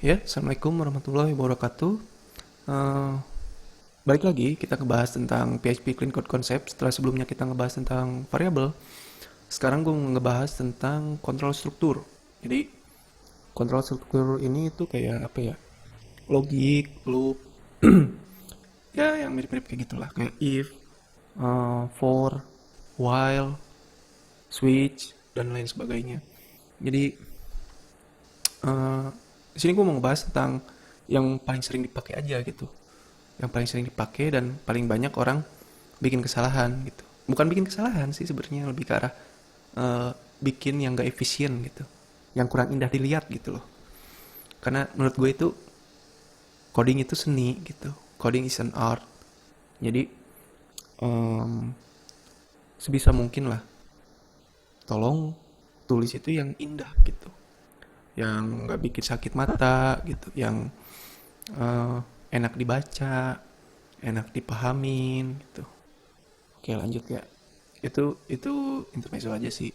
Ya, Assalamualaikum warahmatullahi wabarakatuh. Eh, Balik lagi kita ngebahas tentang PHP Clean Code Concept. Setelah sebelumnya kita ngebahas tentang variabel, sekarang gue ngebahas tentang kontrol struktur. Jadi kontrol struktur ini tuh kayak apa ya? Logik, loop, ya yang mirip-mirip kayak gitulah. Kayak if, for, while, switch, dan lain sebagainya. Jadi di sini gue mau ngebahas tentang yang paling sering dipakai aja gitu, yang paling sering dipakai dan paling banyak orang bikin kesalahan gitu. Bukan bikin kesalahan sih sebenarnya, lebih ke arah eh, bikin yang gak efisien gitu, yang kurang indah dilihat gitu loh. Karena menurut gue itu coding itu seni gitu, coding is an art. Jadi em, sebisa mungkin lah tolong tulis itu yang indah gitu, yang nggak bikin sakit mata gitu, yang eh, enak dibaca, enak dipahamin gitu. Oke, lanjut ya. Itu intermezzo aja sih.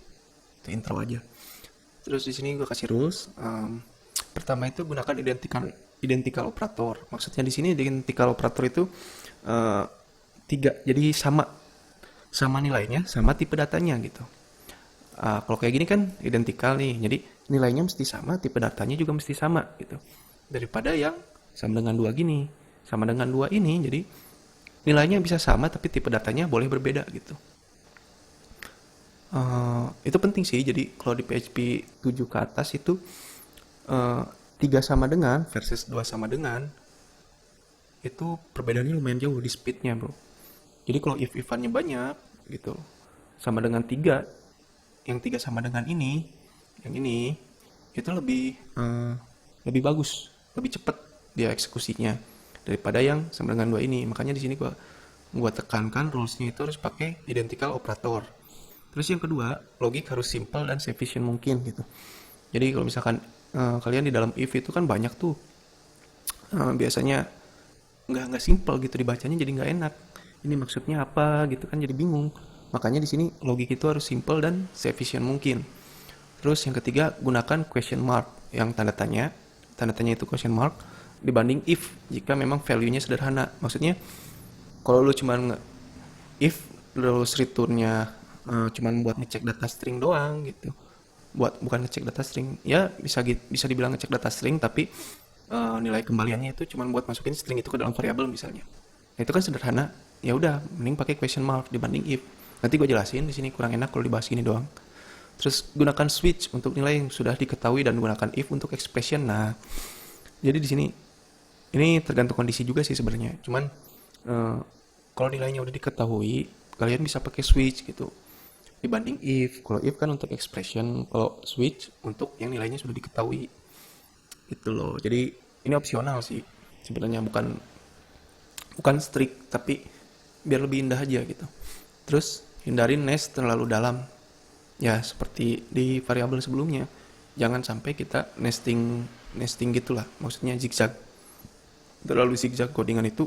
Itu intro aja. Terus di sini gue kasih rules. Pertama itu gunakan identical operator. Maksudnya di sini identical operator itu eh, tiga. Jadi sama nilainya, sama tipe datanya gitu. Kalau kayak gini kan identical nih. Jadi nilainya mesti sama, tipe datanya juga mesti sama gitu. Daripada yang sama dengan dua gini, sama dengan dua ini. Jadi nilainya bisa sama tapi tipe datanya boleh berbeda gitu. Itu penting sih. Jadi kalau di PHP 7 ke atas itu eh, 3 sama dengan versus 2 sama dengan itu perbedaannya lumayan jauh di speednya bro. Jadi kalau if-ifannya banyak gitu sama dengan 3, yang 3 sama dengan ini, yang ini itu lebih bagus, lebih cepat dia eksekusinya daripada yang sama dengan 2 ini. Makanya di sini gua tekankan rulesnya itu harus pakai identical operator. Terus yang kedua, logik harus simple dan efisien mungkin gitu. Jadi kalau misalkan kalian di dalam if itu kan banyak tuh biasanya nggak simple gitu dibacanya, jadi nggak enak. Ini maksudnya apa gitu kan, jadi bingung. Makanya di sini logik itu harus simple dan efisien mungkin. Terus yang ketiga, gunakan question mark yang tanda tanya. Tanda tanya itu question mark dibanding if jika memang value-nya sederhana. Maksudnya kalau lu cuma if terus return-nya cuman buat ngecek data string doang gitu, bukan ngecek data string ya, bisa dibilang ngecek data string tapi nilai kembaliannya itu cuman buat masukin string itu ke dalam variabel misalnya. Nah, itu kan sederhana. Ya udah, mending pakai question mark dibanding if. Nanti gue jelasin, di sini kurang enak kalau dibahas gini doang. Terus gunakan switch untuk nilai yang sudah diketahui dan gunakan if untuk expression. Nah, jadi di sini ini tergantung kondisi juga sih sebenarnya. Cuman eh, kalau nilainya udah diketahui, kalian bisa pakai switch gitu dibanding if. Kalau if kan untuk expression, kalau switch untuk yang nilainya sudah diketahui gitu loh. Jadi ini opsional sih sebenarnya, bukan bukan strict tapi biar lebih indah aja gitu. Terus hindarin nest terlalu dalam, ya seperti di variabel sebelumnya. Jangan sampai kita nesting nesting gitulah, maksudnya zigzag. Terlalu zigzag codingan itu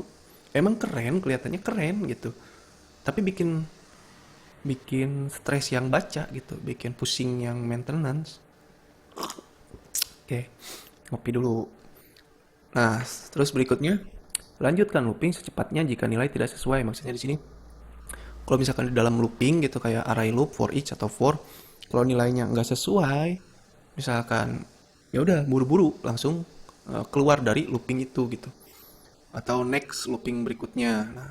emang keren, kelihatannya keren gitu, tapi bikin bikin stres yang baca gitu, bikin pusing yang maintenance. Oke, ngopi dulu. Nah, terus berikutnya, lanjutkan looping secepatnya jika nilai tidak sesuai. Maksudnya di sini, kalau misalkan di dalam looping gitu kayak array loop, for each atau for, kalau nilainya nggak sesuai, misalkan ya udah buru-buru langsung keluar dari looping itu gitu. Atau next looping berikutnya. Nah,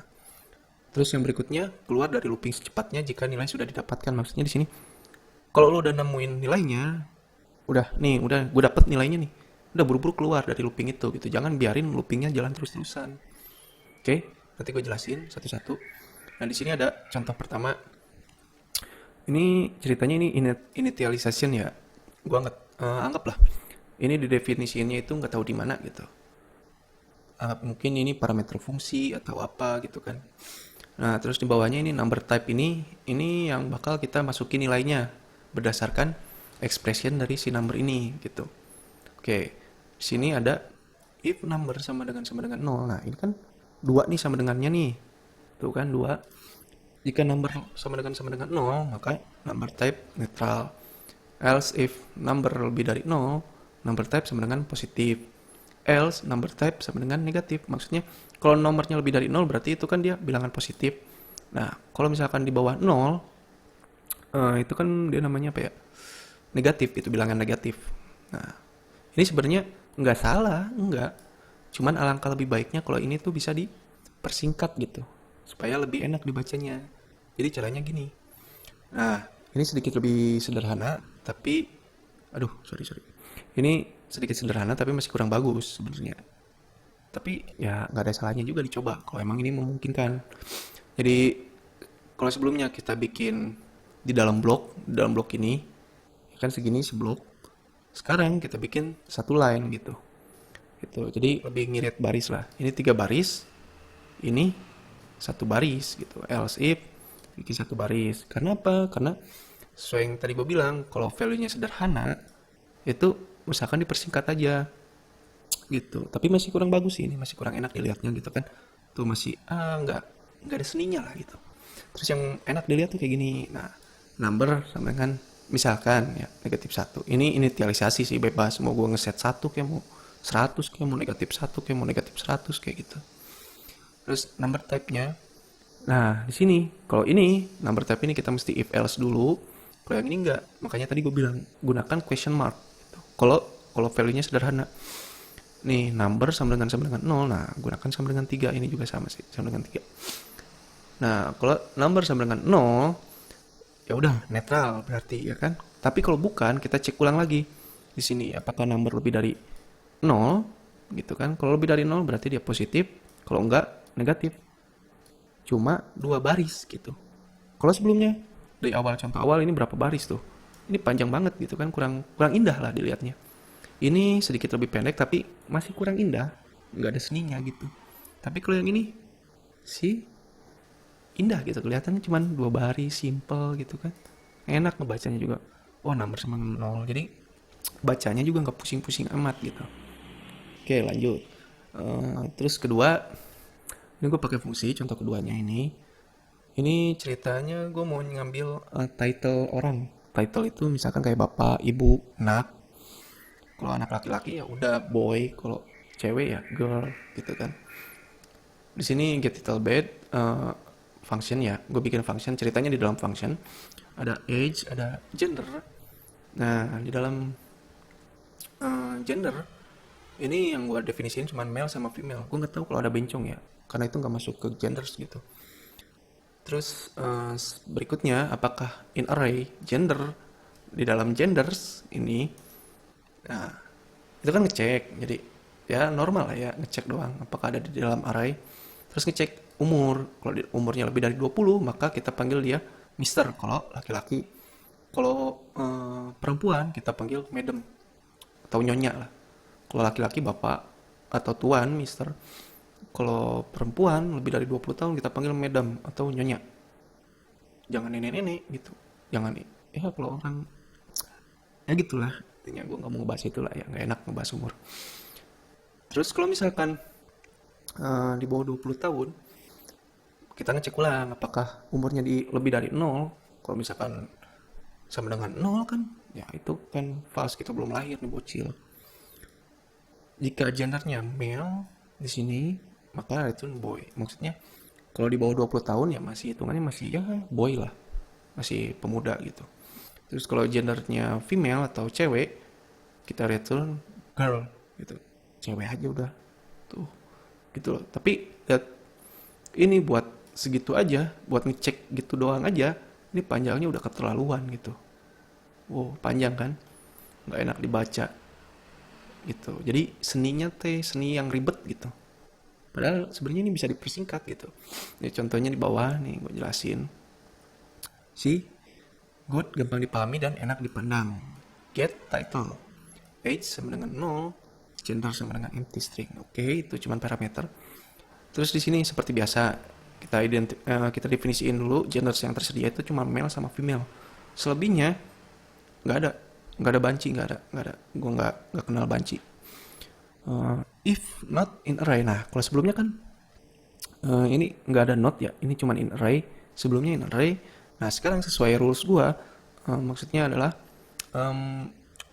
terus yang berikutnya keluar dari looping secepatnya jika nilai sudah didapatkan. Maksudnya di sini, kalau lo udah nemuin nilainya, udah gue dapet nilainya nih, udah buru-buru keluar dari looping itu gitu. Jangan biarin loopingnya jalan terus-terusan. Oke, nanti gue jelasin satu-satu. Nah, di sini ada contoh pertama. Ini ceritanya ini initialization ya. Anggaplah ini di definisinya itu nggak tahu di mana gitu. Mungkin ini parameter fungsi atau apa gitu kan. Nah, terus di bawahnya ini number type, ini yang bakal kita masukin nilainya berdasarkan expression dari si number ini gitu. Oke, di sini ada if number sama dengan 0. Nah, ini kan 2 nih sama dengannya nih. Tuh kan 2. Jika number sama dengan 0, maka number type netral. Else if number lebih dari 0, number type sama dengan positif. else number type sama dengan negatif. Maksudnya kalau nomornya lebih dari 0 berarti itu kan dia bilangan positif. Nah, kalau misalkan di bawah 0, itu kan dia namanya apa ya? Negatif, itu bilangan negatif. Nah, ini sebenarnya nggak salah, nggak. Cuman alangkah lebih baiknya kalau ini tuh bisa dipersingkat gitu, supaya lebih enak dibacanya. Jadi caranya gini. Nah, ini sedikit lebih sederhana, tapi, aduh, sorry. Ini sedikit sederhana, tapi masih kurang bagus sebenarnya. Tapi ya nggak ada salahnya juga dicoba, kalau emang ini memungkinkan. Jadi, kalau sebelumnya kita bikin di dalam blok ini, kan segini seblok. Sekarang kita bikin satu line gitu. Gitu. Jadi lebih ngirit baris lah. Ini 3 baris, ini satu baris gitu. Else if bikin satu baris. Karena apa? Karena sesuai yang tadi gue bilang, kalau value-nya sederhana, itu usahakan dipersingkat aja gitu. Tapi masih kurang bagus sih ini, masih kurang enak dilihatnya gitu kan. Tuh masih nggak ada seninya lah gitu. Terus yang enak dilihat tuh kayak gini. Nah, number sama dengan misalkan ya -1. Ini inisialisasi sih, bebas mau gue ngeset 1 kayak mau 100 kayak mau -1 kayak mau -100 kayak gitu. Terus number type-nya, nah di sini kalau ini number type ini kita mesti if else dulu. Kalau yang ini enggak, makanya tadi gue bilang gunakan question mark gitu. Kalau value-nya sederhana, nih number sama dengan 0, nah gunakan sama dengan 3. Ini juga sama sih, sama dengan 3. Nah, kalau number sama dengan 0, ya udah netral berarti ya kan. Tapi kalau bukan, kita cek ulang lagi di sini apakah number lebih dari 0 gitu kan. Kalau lebih dari 0 berarti dia positif, kalau enggak negatif. Cuma 2 baris gitu. Kalau sebelumnya dari awal, contoh awal ini berapa baris tuh? Ini panjang banget gitu kan, kurang indah lah dilihatnya. Ini sedikit lebih pendek tapi masih kurang indah, nggak ada seninya gitu. Tapi kalau yang ini sih indah gitu, kelihatannya cuma 2 baris, simple gitu kan, enak ngebacanya juga. Oh, number sama 0, jadi bacanya juga nggak pusing-pusing amat gitu. Oke, lanjut. Terus kedua, ini gue pakai fungsi contoh keduanya ini ceritanya gue mau ngambil title orang. Title itu misalkan kayak bapak, ibu, anak. Kalau anak laki-laki ya udah boy, kalau cewek ya girl gitu kan. Di sini get title bed, function ya, gue bikin function, ceritanya di dalam function ada age, ada gender. Nah, di dalam gender ini yang gue definisiin cuma male sama female. Gue nggak tahu kalau ada bencong ya, karena itu nggak masuk ke genders gitu. Terus berikutnya, apakah in array gender di dalam genders ini. Nah, itu kan ngecek, jadi ya normal lah ya, ngecek doang apakah ada di dalam array. Terus ngecek umur, kalau umurnya lebih dari 20 maka kita panggil dia Mister kalau laki-laki. Kalau perempuan kita panggil Madam atau Nyonya lah. Kalau laki-laki bapak atau tuan, Mister. Kalau perempuan lebih dari 20 tahun kita panggil Madam atau Nyonya. Jangan nenek-nenek gitu. Jangan, ya kalau orang, ya gitulah. Intinya gue gak mau ngebahas itu lah ya, gak enak ngebahas umur. Terus kalau misalkan di bawah 20 tahun, kita ngecek ulang apakah umurnya lebih dari 0. Kalau misalkan sama dengan 0 kan, ya itu kan false, kita belum lahir nih bocil. Jika gendernya male di sini, maka itu boy. Maksudnya kalau di bawah 20 tahun ya masih hitungannya masih ya boy lah, masih pemuda gitu. Terus kalau gendernya female atau cewek, kita return girl gitu, cewek aja udah tuh gitu loh. Tapi lihat, ini buat segitu aja, buat ngecek gitu doang aja, ini panjangnya udah keterlaluan gitu. Wow, panjang kan, nggak enak dibaca gitu. Jadi seninya seni yang ribet gitu. Padahal sebenarnya ini bisa dipersingkat gitu. Ini contohnya di bawah nih gue jelasin. See, good, gampang dipahami dan enak dipandang. Get title, age sama dengan 0, gender sama dengan empty string. Oke, itu cuma parameter. Terus di sini seperti biasa kita definisiin dulu gender yang tersedia itu cuma male sama female. Selebihnya nggak ada banci, nggak ada. Gue nggak kenal banci. If not in array. Nah, kalau sebelumnya kan ini nggak ada not ya, ini cuma in array. Sebelumnya in array. Nah, sekarang sesuai rules gue, maksudnya adalah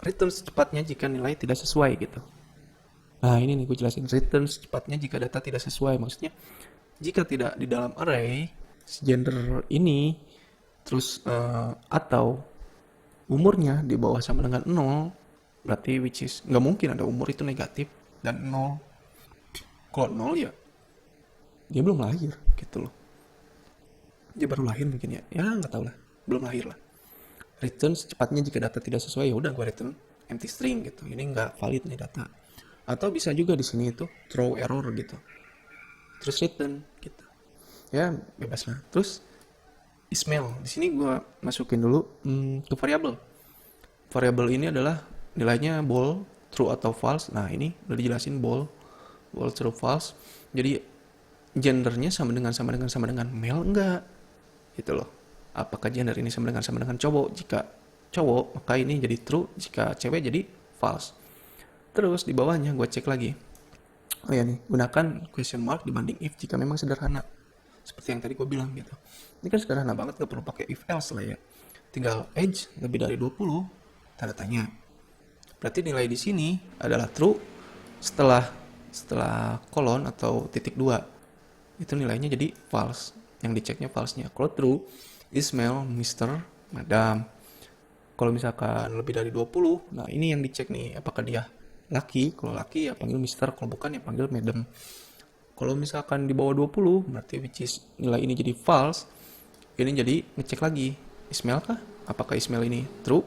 return secepatnya jika nilai tidak sesuai gitu. Nah ini nih gue jelasin, return secepatnya jika data tidak sesuai. Maksudnya jika tidak di dalam array si gender ini, terus atau umurnya di bawah sama dengan 0, berarti which is nggak mungkin ada umur itu negatif dan 0. Kalau 0 ya dia belum lahir gitu loh. Dia baru lahir mungkin ya nggak tahu lah, belum lahir lah. Return secepatnya jika data tidak sesuai, ya udah gue return empty string gitu, ini nggak valid nih data. Atau bisa juga di sini itu throw error gitu, terus return gitu ya, bebas lah. Terus Ismail di sini gue masukin dulu ke variabel. Variabel ini adalah nilainya bool, true atau false. Nah ini udah dijelasin, bool true false. Jadi gendernya sama dengan male enggak gitu loh. Apakah gender ini sama dengan cowok? Jika cowok maka ini jadi true, jika cewek jadi false. Terus di bawahnya gue cek lagi, oh ya nih, gunakan question mark dibanding if jika memang sederhana, seperti yang tadi gue bilang gitu. Ini kan sederhana banget, gak perlu pakai if else lah ya. Tinggal age lebih dari 20, tanda tanya. Berarti nilai di sini adalah true setelah kolon atau titik 2. Itu nilainya jadi false. Yang diceknya false-nya. Kalau true, Ismail, Mr, Madam. Kalau misalkan lebih dari 20, nah ini yang dicek nih, apakah dia laki. Kalau laki ya panggil Mr, kalau bukan ya panggil Madam. Kalau misalkan di bawah 20, berarti which is nilai ini jadi false. Ini jadi ngecek lagi, Ismail kah? Apakah Ismail ini true?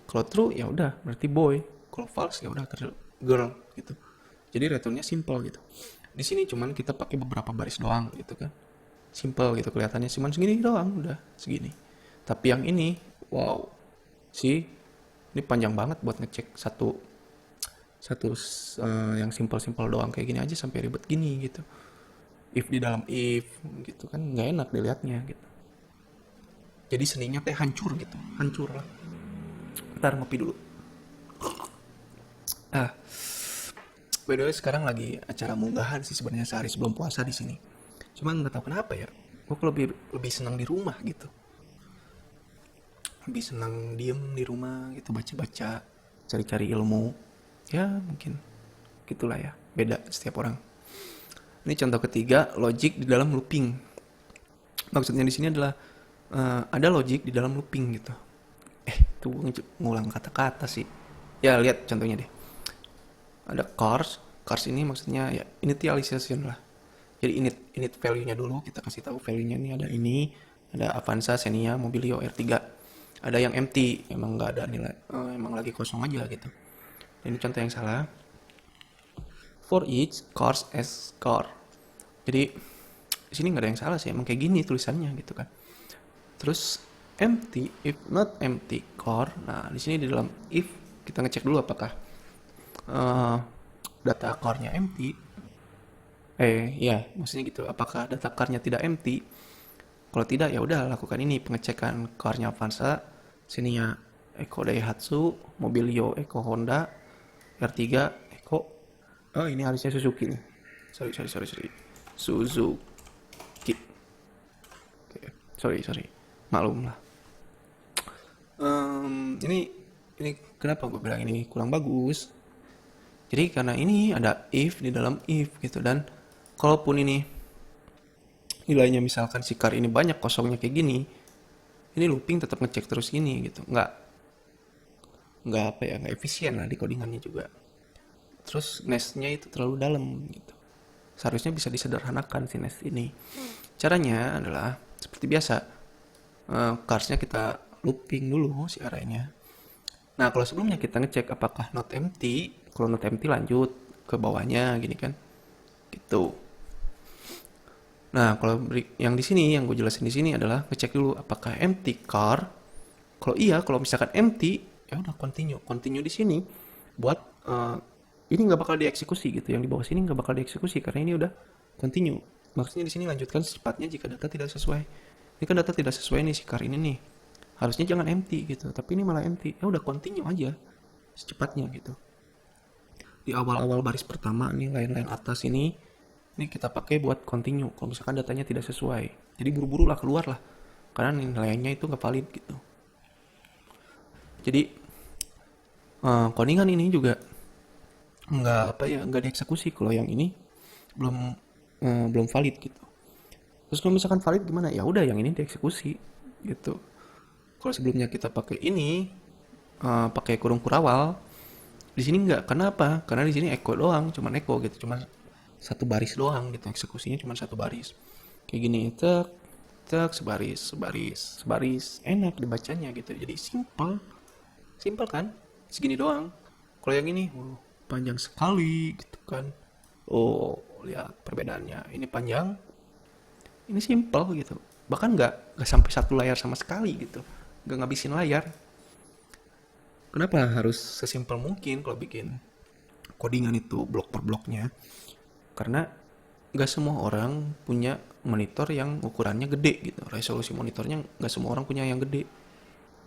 Kalau true ya udah berarti boy. Kalau false ya udah girl gitu. Jadi returnnya simple gitu. Di sini cuman kita pakai beberapa baris doang gitu kan. Simple gitu kelihatannya, cuman segini doang, udah segini. Tapi yang ini, wow, sih ini panjang banget buat ngecek satu yang simple doang kayak gini aja sampai ribet gini gitu. If di dalam if gitu kan nggak enak dilihatnya gitu. Jadi seninya teh hancur gitu, hancur lah. Ntar ngopi dulu. By the way sekarang lagi acara munggahan sih sebenarnya sehari sebelum puasa di sini. Cuman nggak tahu kenapa ya, gue lebih senang di rumah gitu. Lebih senang diem di rumah gitu, baca-baca, cari-cari ilmu. Ya mungkin gitulah ya, beda setiap orang. Ini contoh ketiga, logic di dalam looping. Maksudnya di sini adalah ada logic di dalam looping gitu. Itu ngulang kata-kata sih. Ya lihat contohnya deh. Ada cars ini maksudnya ya initialization lah. Jadi init value-nya dulu, kita kasih tahu value-nya ini ada Avanza, Xenia, Mobilio, R3. Ada yang empty, emang nggak ada nilai, emang lagi kosong aja gitu. Dan ini contoh yang salah. For each cars as car. Jadi di sini nggak ada yang salah sih, emang kayak gini tulisannya gitu kan. Terus empty, if not empty car. Nah di sini di dalam if kita ngecek dulu apakah data car-nya empty. Ya maksudnya gitu, apakah data car-nya tidak empty. Kalau tidak ya udah lakukan ini pengecekan car-nya Avanza, Xenia, Eco Daihatsu, Mobilio, Eco Honda, R3, Eco. Oh ini harusnya Suzuki nih. Sorry. Suzuki. Okay. Sorry. Maklum lah. Ini kenapa gue bilang ini kurang bagus? Jadi karena ini ada if di dalam if gitu, dan kalaupun ini nilainya misalkan si car ini banyak kosongnya kayak gini, ini looping tetap ngecek terus gini gitu, nggak efisien lah di codingannya juga. Terus nestnya itu terlalu dalam gitu. Seharusnya bisa disederhanakan si nest ini. Caranya adalah seperti biasa, carsnya kita looping dulu si arraynya. Nah kalau sebelumnya kita ngecek apakah not empty, kalau not empty lanjut ke bawahnya gini kan, gitu. Nah kalau yang di sini yang gue jelasin di sini adalah ngecek dulu apakah empty car. Kalau iya, kalau misalkan empty, ya udah continue di sini buat ini nggak bakal dieksekusi gitu. Yang di bawah sini nggak bakal dieksekusi karena ini udah continue. Maksudnya di sini lanjutkan secepatnya jika data tidak sesuai. Ini kan data tidak sesuai nih si car ini nih. Harusnya jangan empty gitu, tapi ini malah empty. Ya udah continue aja secepatnya gitu. Di awal-awal baris pertama nih, line-line atas ini kita pakai buat continue kalau misalkan datanya tidak sesuai. Jadi buru-buru lah keluar lah, karena nilainya itu nggak valid gitu. Jadi codingan ini juga nggak dieksekusi. Kalau yang ini belum belum valid gitu. Terus kalau misalkan valid gimana? Ya udah yang ini dieksekusi gitu. Kalau sebelumnya kita pakai ini, pakai kurung kurawal, di sini nggak. Kenapa? Karena di sini echo doang, cuman echo gitu, cuman satu baris doang gitu, eksekusinya cuma satu baris. Kayak gini, tek tek, sebaris sebaris sebaris, enak dibacanya gitu. Jadi simple, simple kan? Segini doang. Kalau yang ini, panjang sekali gitu kan. Oh, lihat perbedaannya. Ini panjang, ini simple gitu. Bahkan nggak sampai satu layar sama sekali gitu. Nggak ngabisin layar. Kenapa harus sesimpel mungkin kalau bikin codingan itu blok per bloknya? Karena nggak semua orang punya monitor yang ukurannya gede gitu. Resolusi monitornya nggak semua orang punya yang gede.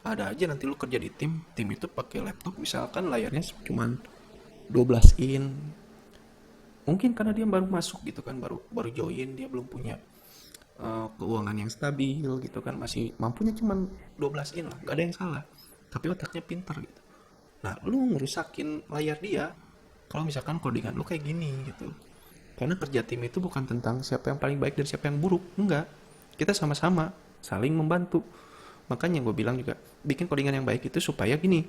Ada aja nanti lu kerja di tim itu pakai laptop misalkan layarnya cuma 12 in. Mungkin karena dia baru masuk gitu kan, baru baru join, dia belum punya keuangan yang stabil gitu kan, masih mampunya cuma 12 in lah, nggak ada yang salah. Tapi otaknya pintar gitu. Nah, lu ngerusakin layar dia kalau misalkan codingan lu kayak gini gitu. Karena kerja tim itu bukan tentang siapa yang paling baik dan siapa yang buruk, enggak. Kita sama-sama saling membantu. Makanya gue bilang juga bikin codingan yang baik itu supaya gini,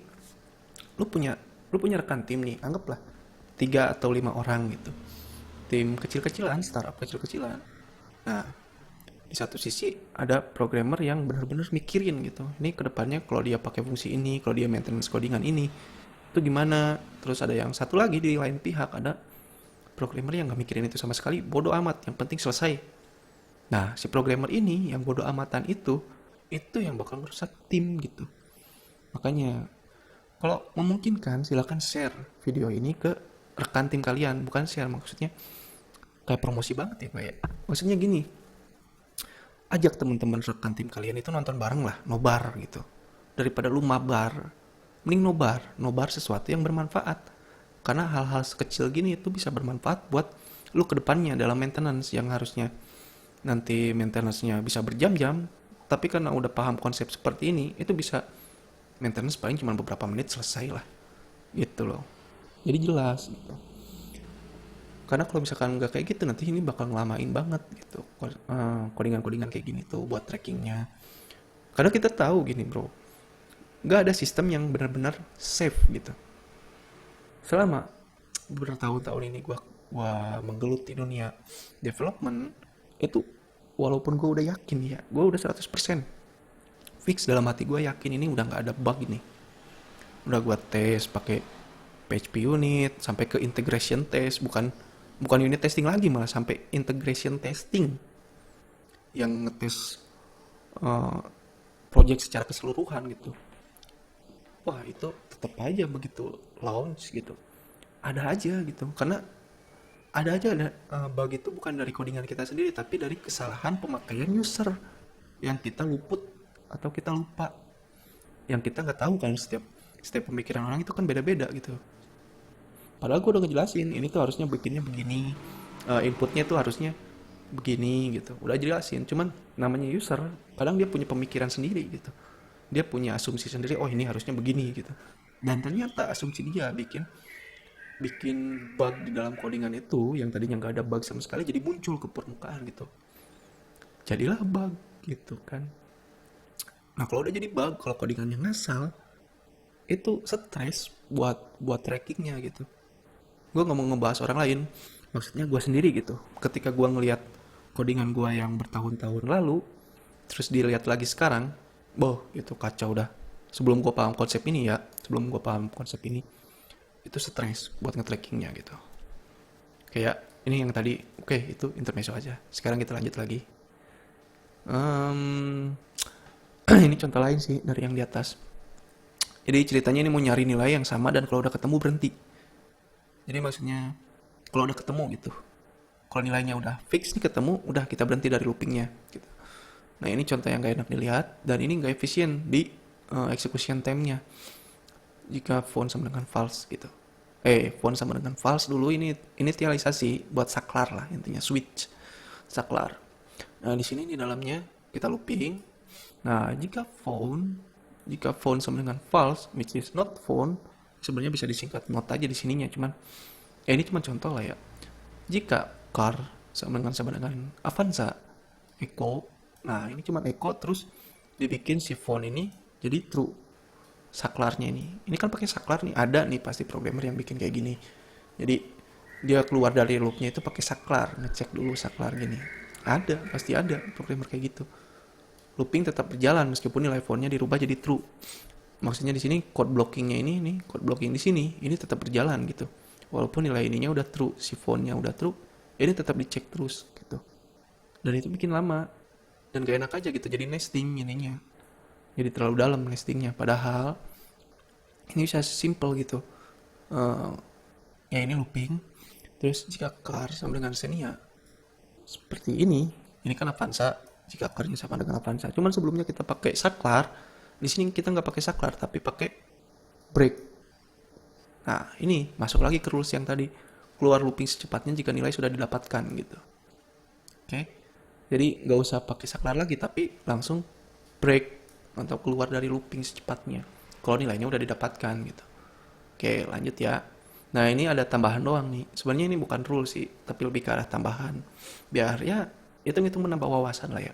lu punya lu punya rekan tim nih, anggaplah 3 atau 5 orang gitu. Tim kecil-kecilan, startup kecil-kecilan. Nah, di satu sisi ada programmer yang benar-benar mikirin gitu. Ini kedepannya kalau dia pakai fungsi ini, kalau dia maintenance codingan ini, itu gimana? Terus ada yang satu lagi di lain pihak, ada programmer yang nggak mikirin itu sama sekali, bodoh amat, yang penting selesai. Nah, si programmer ini yang bodoh amatan itu yang bakal merusak tim gitu. Makanya kalau memungkinkan silakan share video ini ke rekan tim kalian, bukan share maksudnya kayak promosi banget ya kayak. Maksudnya gini, ajak teman-teman rekan tim kalian itu nonton bareng lah, nobar gitu. Daripada lu mabar, mending nobar, nobar sesuatu yang bermanfaat. Karena hal-hal sekecil gini itu bisa bermanfaat buat lu ke depannya dalam maintenance yang harusnya nanti maintenance-nya bisa berjam-jam, tapi karena udah paham konsep seperti ini, itu bisa maintenance paling cuma beberapa menit selesai lah. Gitu loh. Jadi jelas gitu. Karena kalau misalkan nggak kayak gitu nanti ini bakal ngelamain banget gitu. Codingan-codingan kayak gini tuh buat trackingnya. Karena kita tahu gini bro, nggak ada sistem yang benar-benar safe gitu. Selama bertahun-tahun ini gua menggeluti dunia development itu, walaupun gue udah yakin ya, gue udah 100% fix dalam hati gue yakin ini udah nggak ada bug ini. Udah gue tes pakai PHP unit sampai ke integration test, bukan bukan unit testing lagi, malah sampai integration testing yang ngetes uh, project secara keseluruhan gitu. Wah itu tetap aja begitu launch gitu ada aja gitu, karena ada aja ada bug itu bukan dari codingan kita sendiri tapi dari kesalahan pemakaian user yang kita luput atau kita lupa, yang kita nggak tahu kan. Setiap pemikiran orang itu kan beda-beda gitu. Padahal gue udah ngejelasin ini tuh harusnya bikinnya begini, inputnya tuh harusnya begini gitu, udah jelasin. Cuman namanya user kadang dia punya pemikiran sendiri gitu, dia punya asumsi sendiri, oh ini harusnya begini gitu. Dan ternyata asumsi dia bikin bikin bug di dalam codingan itu yang tadinya nggak ada bug sama sekali jadi muncul ke permukaan gitu, jadilah bug gitu kan. Nah kalau udah jadi bug, kalau codingannya ngasal, itu stres buat trackingnya gitu. Gue nggak mau ngebahas orang lain, maksudnya gue sendiri gitu. Ketika gue ngelihat codingan gue yang bertahun-tahun lalu terus dilihat lagi sekarang, boh itu kacau dah. Sebelum gue paham konsep ini ya, sebelum gue paham konsep ini, itu stres buat nge-trackingnya gitu. Kayak ini yang tadi, oke itu intermezzo aja. Sekarang kita lanjut lagi. Em, ini contoh lain sih dari yang di atas. Jadi ceritanya ini mau nyari nilai yang sama dan kalau udah ketemu berhenti. Jadi maksudnya kalau udah ketemu gitu, kalau nilainya udah fix nih ketemu, udah kita berhenti dari loopingnya gitu. Nah ini contoh yang gak enak dilihat dan ini gak efisien di execution time-nya. Jika phone sama dengan false gitu. Phone sama dengan false dulu ini initialisasi buat saklar lah intinya, switch saklar. Nah di sini di dalamnya kita looping. Nah jika phone sama dengan false, which is not phone, sebenarnya bisa disingkat not aja di sininya, cuman Ya ini cuma contoh lah ya. Jika car sama dengan Avanza, Eco, nah ini cuma Eco terus dibikin si font ini jadi true saklarnya ini kan pakai saklar nih, ada nih pasti programmer yang bikin kayak gini. Jadi dia keluar dari loopnya itu pakai saklar, ngecek dulu saklar gini. Ada, pasti ada programmer kayak gitu. Looping tetap berjalan meskipun nilai fontnya dirubah jadi true. Maksudnya di sini code blockingnya ini nih, code blocking di sini ini tetap berjalan gitu. Walaupun nilai ininya udah true, si fontnya udah true, ini tetap dicek terus gitu. Dan itu bikin lama dan gak enak aja gitu, jadi nesting ininya. Jadi terlalu dalam nestingnya. Padahal ini bisa simple gitu. Eh, ya ini looping. Terus jika car sama dengan Xenia seperti ini kan Avanza. Jika carnya sama dengan Avanza. Cuman sebelumnya kita pakai saklar. Di sini kita nggak pakai saklar tapi pakai break. Nah ini masuk lagi ke rules yang tadi, keluar looping secepatnya jika nilai sudah didapatkan gitu. Oke. Jadi nggak usah pakai saklar lagi tapi langsung break atau keluar dari looping secepatnya kalau nilainya udah didapatkan gitu. Oke, lanjut ya. Nah, ini ada tambahan doang nih. Sebenarnya ini bukan rule sih, tapi lebih ke arah tambahan. Biar ya hitung-hitung menambah wawasan lah ya.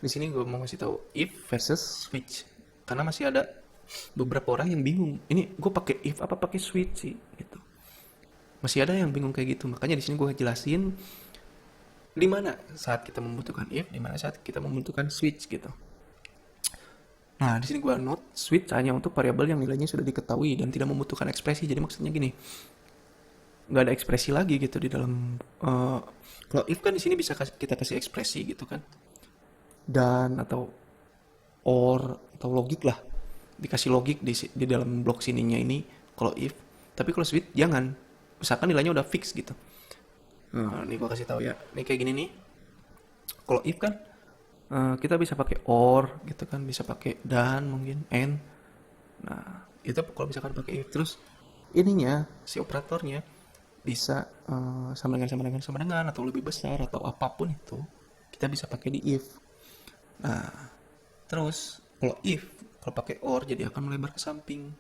Di sini gue mau ngasih tahu if versus switch. Karena masih ada beberapa orang yang bingung. Ini gue pakai if apa pakai switch sih gitu. Masih ada yang bingung kayak gitu. Makanya di sini gue jelasin di mana saat kita membutuhkan if, di mana saat kita membutuhkan switch gitu. Nah, di sini gue note switch hanya untuk variabel yang nilainya sudah diketahui dan tidak membutuhkan ekspresi. Jadi maksudnya gini, nggak ada ekspresi lagi gitu di dalam. Kalau if kan di sini bisa kita kasih ekspresi gitu kan, dan atau or atau logik lah, dikasih logik di dalam blok sininya ini. Kalau if, tapi kalau switch jangan. Misalkan nilainya udah fix gitu. Nah, ini gue kasih tahu ya. Ini kayak gini nih. Kalau if kan kita bisa pakai or gitu kan, bisa pakai dan mungkin and. Nah, itu kalau misalkan pakai if terus ininya si operatornya bisa sama dengan atau lebih besar atau apapun itu kita bisa pakai di if. Nah, terus kalau pakai or jadi akan melebar ke samping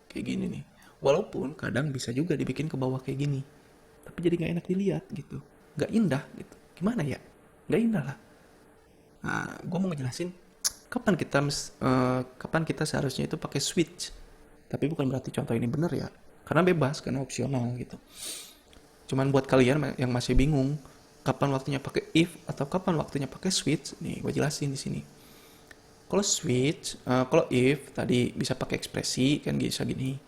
kayak gini nih. Walaupun kadang bisa juga dibikin ke bawah kayak gini, tapi jadi nggak enak dilihat gitu, nggak indah gitu. Gimana ya? Nggak indah lah. Nah, gue mau ngejelasin kapan kita seharusnya itu pakai switch. Tapi bukan berarti contoh ini bener ya, karena bebas, karena opsional gitu. Cuman buat kalian yang masih bingung kapan waktunya pakai if atau kapan waktunya pakai switch, nih gue jelasin di sini. Kalau switch, kalau if tadi bisa pakai ekspresi kan bisa gini.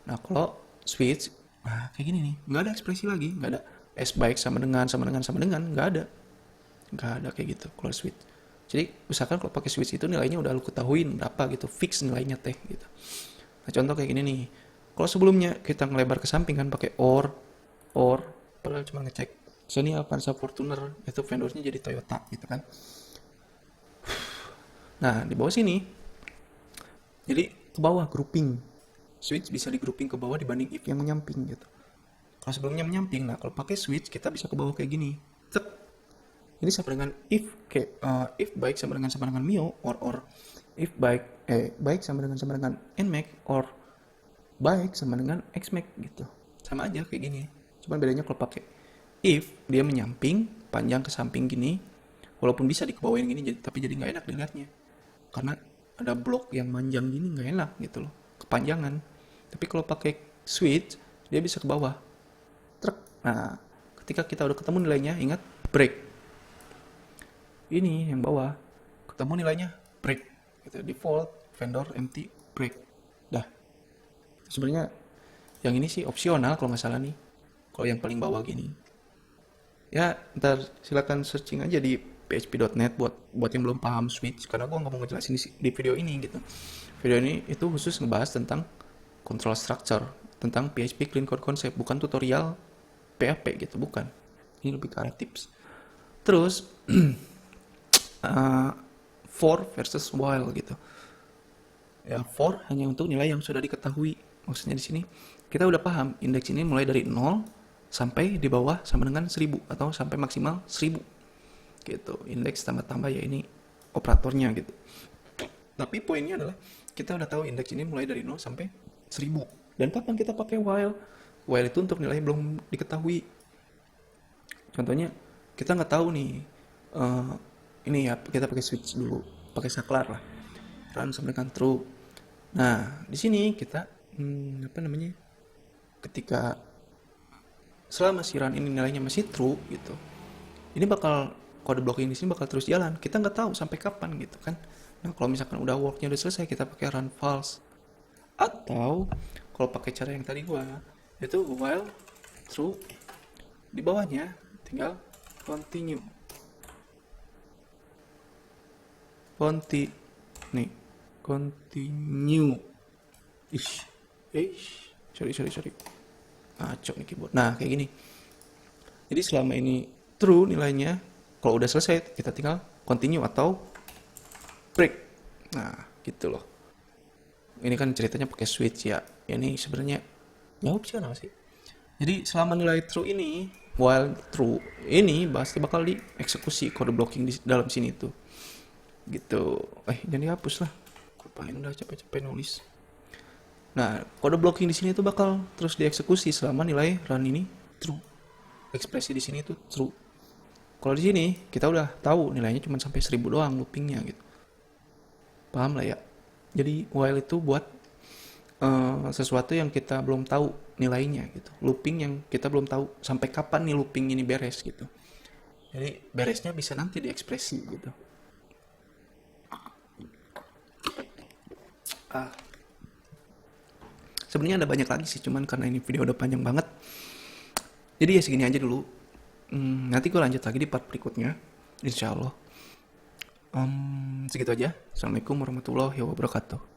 Nah kalau switch, nah kayak gini nih, nggak ada ekspresi lagi, nggak ada s baik sama dengan, nggak ada kayak gitu kalau switch. Jadi misalkan kalau pakai switch itu nilainya udah lu ketahuin berapa gitu, fix nilainya teh gitu. Nah contoh kayak gini nih, kalau sebelumnya kita ngelebar ke samping kan pakai or, padahal cuma ngecek. So ini Avanza Fortuner itu vendornya jadi Toyota gitu kan. Nah di bawah sini, jadi ke bawah grouping. Switch bisa di grouping ke bawah dibanding if yang menyamping gitu. Kalau sebelumnya menyamping, nah kalau pakai switch kita bisa ke bawah kayak gini. Cek. Ini sama dengan if kayak if baik sama dengan mio or if baik sama dengan nmax or baik sama dengan xmax gitu. Sama aja kayak gini. Cuman bedanya kalau pakai if dia menyamping panjang ke samping gini, walaupun bisa dikebawain gini tapi jadi nggak enak dilihatnya. Karena ada blok yang manjang gini nggak enak gitu loh, kepanjangan. Tapi kalau pakai switch dia bisa ke bawah. Truk. Nah, ketika kita udah ketemu nilainya, ingat break. Ini yang bawah. Ketemu nilainya break. Gitu, default vendor empty break. Dah. Sebenarnya yang ini sih opsional kalau nggak salah nih. Kalau yang paling bawah gini. Ya, ntar silakan searching aja di php.net buat yang belum paham switch, karena gue nggak mau ngejelasin di video ini gitu. Video ini itu khusus ngebahas tentang control structure, tentang PHP clean code concept, bukan tutorial PHP gitu, bukan. Ini lebih ke arah tips. Terus for versus while gitu. Ya, for hanya untuk nilai yang sudah diketahui. Maksudnya di sini kita udah paham indeks ini mulai dari 0 sampai di bawah sama dengan 1000 atau sampai maksimal 1000 gitu. Indeks tambah-tambah ya ini operatornya gitu. Tapi poinnya adalah kita udah tahu indeks ini mulai dari 0 sampai 1000. Dan kapan kita pakai while? while itu untuk nilai belum diketahui. Contohnya kita nggak tahu nih, eh, ini ya kita pakai switch dulu, pakai saklar lah, run sama dengan true. Nah di sini kita apa namanya, ketika selama si run ini nilainya masih true gitu, ini bakal kode blocking di sini bakal terus jalan. Kita nggak tahu sampai kapan gitu kan. Nah kalau misalkan udah worknya udah selesai, kita pakai run false. Atau kalau pakai cara yang tadi gua, itu while true, di bawahnya tinggal continue. Nih, continue. Ish, sorry. Acok nih keyboard. Nah kayak gini. Jadi selama ini true nilainya, kalau udah selesai kita tinggal continue atau break. Nah gitu loh. Ini kan ceritanya pakai switch ya. Ini sebenarnya ya opsional sih. Jadi selama nilai true ini, while true ini pasti bakal dieksekusi kode blocking di dalam sini tuh. Gitu. Jangan dihapus lah. Ngapain udah capek-capek nulis. Nah, kode blocking di sini tuh bakal terus dieksekusi selama nilai run ini true. Ekspresi di sini tuh true. Kalau di sini kita udah tahu nilainya cuma sampai 1000 doang loopingnya gitu. Paham lah ya? Jadi while itu buat sesuatu yang kita belum tahu nilainya gitu. Looping yang kita belum tahu sampai kapan nih looping ini beres gitu. Jadi beresnya bisa nanti diekspresi gitu. Sebenarnya ada banyak lagi sih, cuman karena ini video udah panjang banget, jadi ya segini aja dulu. Nanti gue lanjut lagi di part berikutnya, insya Allah. Segitu aja. Assalamualaikum warahmatullahi wabarakatuh.